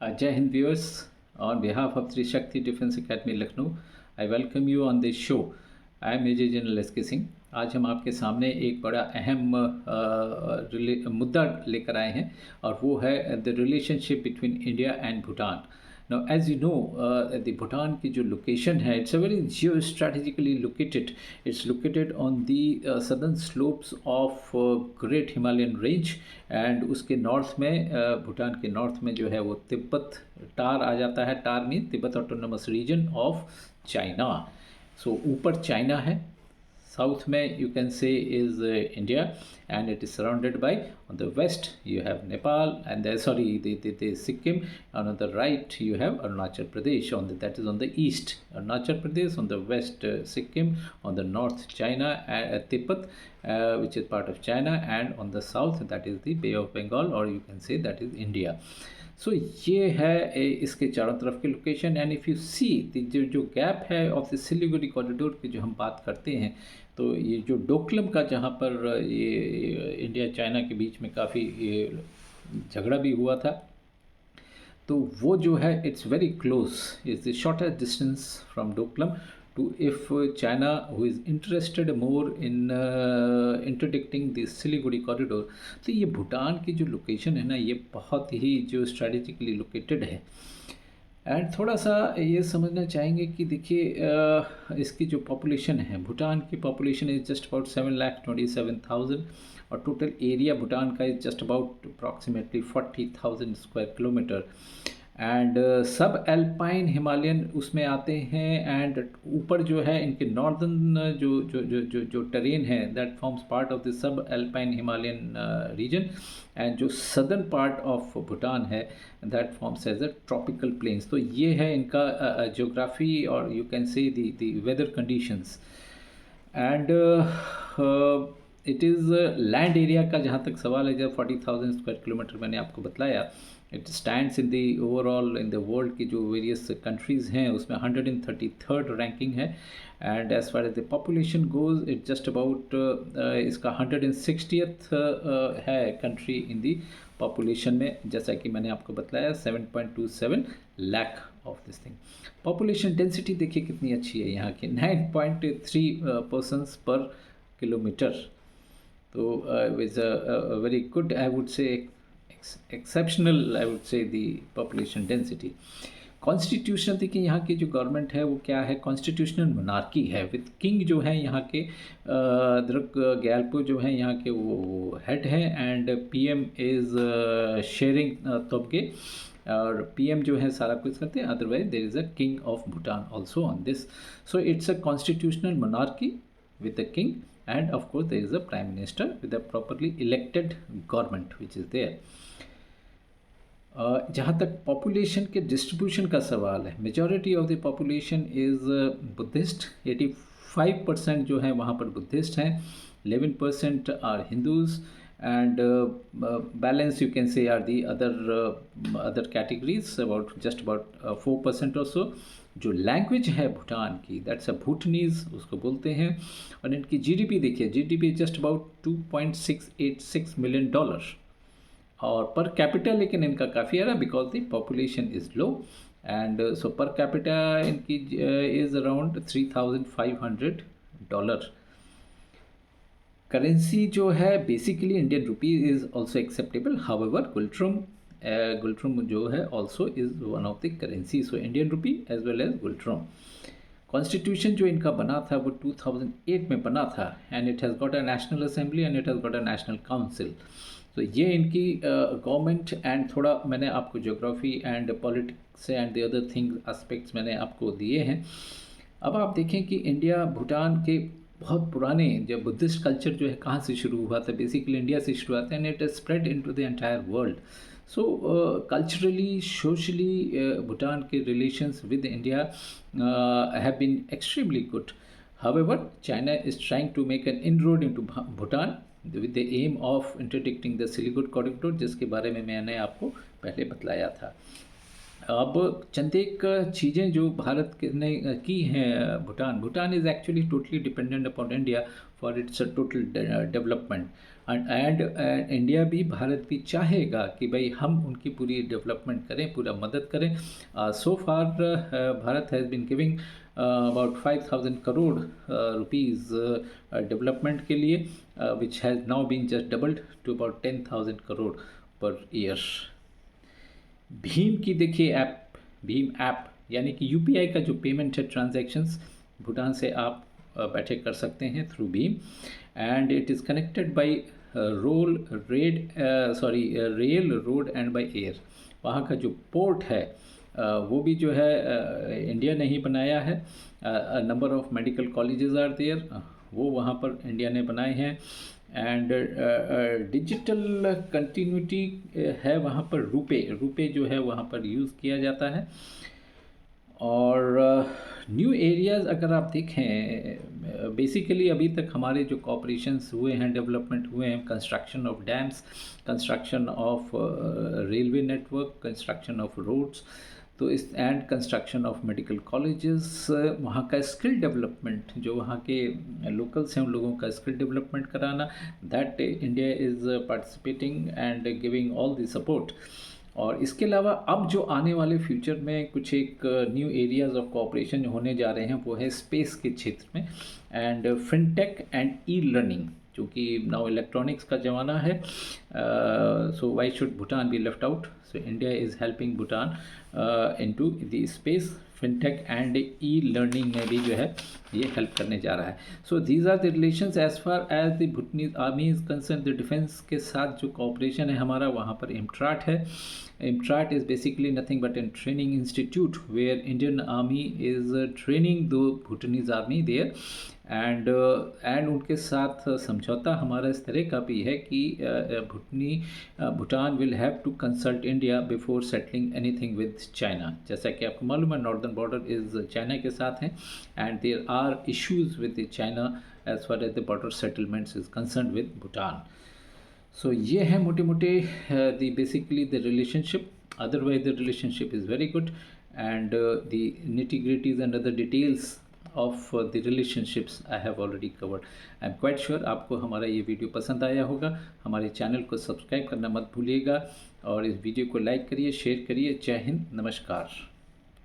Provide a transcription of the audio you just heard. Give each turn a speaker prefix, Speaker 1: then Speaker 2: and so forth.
Speaker 1: Jai Hind viewers, on behalf of Tri Shakti Defence Academy Lucknow, I welcome you on this show. I am major general S K Singh. आज हम आपके सामने एक बड़ा अहम मुद्दा लेकर आए हैं और वो है the relationship between India and Bhutan. Now as you know the Bhutan की जो लोकेशन है, it's a very geo strategically located. It's located on the southern slopes of great Himalayan range and उसके नॉर्थ में भूटान के नॉर्थ में जो है वो तिब्बत टार आ जाता है। TAR mean Tibet autonomous region of China. So ऊपर चाइना है, साउथ में you can say is India and it is surrounded by, on the west you have Nepal and the Sikkim, and on the right you have Arunachal Pradesh, that is on the east Arunachal Pradesh, on the west Sikkim, on the north China, Tibet, which is part of China, and on the south that is the Bay of Bengal, or you can say that is India. सो ये है इसके चारों तरफ की location. And if you see जो gap है of the Siliguri corridor की जो हम बात करते हैं, तो ये जो डोकलम का जहाँ पर ये इंडिया चाइना के बीच में काफ़ी झगड़ा भी हुआ था, तो वो जो है it's very close, is the shortest distance from Doklam to if China, who is interested more in interdicting the Siliguri corridor, तो ये भूटान की जो लोकेशन है ना, ये बहुत ही जो स्ट्रेटेजिकली लोकेटेड है। एंड थोड़ा सा ये समझना चाहेंगे कि देखिए इसकी जो पॉपुलेशन है, भूटान की पॉपुलेशन इज़ जस्ट अबाउट 7,27,000 और टोटल एरिया भूटान का is just about approximately 40,000 square kilometre. And सब एल्पाइन हिमालयन उसमें आते हैं। एंड ऊपर जो है इनके नॉर्दर्न जो टेरेन है, that forms part of the sub alpine Himalayan region. And जो सदर्न पार्ट ऑफ भूटान है, that forms as a tropical plains. तो ये है इनका ज्योग्राफी और you can say the weather conditions. And it is land area का जहाँ तक सवाल है, जब 40,000 स्क्वायर किलोमीटर मैंने आपको बतलाया, it stands in the overall in the world की जो वेरियस कंट्रीज़ हैं उसमें 133rd रैंकिंग है। And as far as the population goes, it just about इसका 160th है कंट्री इन दी पॉपुलेशन में। जैसा कि मैंने आपको बतलाया 7.27 lakh of this thing. Population density देखिए कितनी अच्छी है यहाँ की, 9.3 persons पर किलोमीटर। तो is a very good, I would say exceptional, I would say, the population density. Constitutional देखिए यहाँ की जो गवर्नमेंट है वो क्या है, कॉन्स्टिट्यूशनल मोनार्की है विद किंग जो है यहाँ के द्रुक ग्यालपो जो है यहाँ के वो हेड है। And PM is Tshering Tobgay, और पीएम जो है सारा कुछ करते हैं। Otherwise there is a king of Bhutan also on this. So it's a constitutional monarchy with the king, and of course there is a prime minister with a properly elected government which is there. जहाँ तक population के distribution का सवाल है, majority of the population is Buddhist. 85% जो है वहाँ पर बुद्धिस्ट हैं, 11% are Hindus, and balance you can say are the other categories, about just about 4% or सो। जो लैंग्वेज है भूटान की, दैट्स अ भूटनीज उसको बोलते हैं। और इनकी जीडीपी देखिए, जीडीपी जस्ट अबाउट $2.686 मिलियन, और पर कैपिटल लेकिन इनका काफ़ी है ना, because the population is low. And so per capita इनकी इज़ अराउंड $3,500। करेंसी जो है basically Indian rupee is also acceptable, however ngultrum जो है also is one of the currency, so Indian rupee as well as ngultrum. Constitution जो इनका बना था वो 2008 में बना था, and it has got a national assembly and it has got a national council. तो ये इनकी गवर्नमेंट। एंड थोड़ा मैंने आपको geography and politics and the other thing aspects मैंने आपको दिए हैं। अब आप देखें कि इंडिया भूटान के बहुत पुराने जो बुद्धिस्ट कल्चर जो है कहाँ से शुरू हुआ था, बेसिकली इंडिया से शुरू हुआ था, and it is spread into the entire world. So culturally socially Bhutan के relations with India have been extremely good. However, China is trying to make an inroad into Bhutan with the aim of interdicting the Siliguri corridor, जिसके बारे में मैंने आपको पहले बतलाया था। अब चंद एक चीज़ें जो भारत ने की हैं, Bhutan is actually totally dependent upon India for its total development. And India भी, भारत भी चाहेगा कि भाई हम उनकी पूरी डेवलपमेंट करें, पूरा मदद करें. So far Bharat has been giving about 5,000 crore rupees development के लिए, which has now been just doubled to about 10,000 crore per year. Bhim की देखिए ऐप, भीम ऐप यानी कि यूपीआई का जो पेमेंट है, ट्रांजैक्शंस भूटान से आप बैठे कर सकते हैं through Bhim. And it is connected by rail, road and by air. वहाँ का जो पोर्ट है वो भी जो है इंडिया ने ही बनाया है. Number of medical colleges are there, वो वहाँ पर इंडिया ने बनाए हैं. एंड डिजिटल कंटिन्यूटी है वहाँ पर. रुपए जो है वहाँ पर यूज़ किया जाता है. और न्यू एरियाज़ अगर आप देखें, बेसिकली अभी तक हमारे जो कॉपरेशंस हुए हैं, डेवलपमेंट हुए हैं, construction of dams, construction of railway network, construction of roads, तो इस and construction of medical colleges, वहाँ का स्किल डेवलपमेंट, जो वहाँ के लोकल्स हैं उन लोगों का स्किल डेवलपमेंट कराना, that India is participating and giving all the support. और इसके अलावा अब जो आने वाले फ्यूचर में कुछ एक न्यू एरियाज़ ऑफ कोऑपरेशन होने जा रहे हैं, वो है स्पेस के क्षेत्र में and fintech and e learning, क्योंकि नाउ इलेक्ट्रॉनिक्स का ज़माना है. So why should Bhutan be left out. So India is helping Bhutan into the space, fintech and e learning में भी जो है ये हेल्प करने जा रहा है. So these are the relations as far as the Bhutanese army is concern. The defence के साथ जो कोऑपरेशन है हमारा, वहाँ पर इम्ट्राट है. IMTRAT is basically nothing but a training institute where Indian Army is training the Bhutanese army there. And उनके साथ समझौता हमारा इस तरह का भी है कि Bhutan will have to consult India before settling anything with China. जैसा कि आपको मालूम है, नॉर्दर्न बॉर्डर इज़ चाइना के साथ हैं and there are issues with China as far as the border settlements is concern with Bhutan. So ये है मोटे मोटे the basically the relationship. Otherwise the relationship is very good, and the nitty-gritties and other details of the relationships I have already covered. I am quite sure आपको हमारा ये video पसंद आया होगा. हमारे चैनल को सब्सक्राइब करना मत भूलिएगा और इस वीडियो को लाइक करिए, शेयर करिए. जय हिंद, नमस्कार.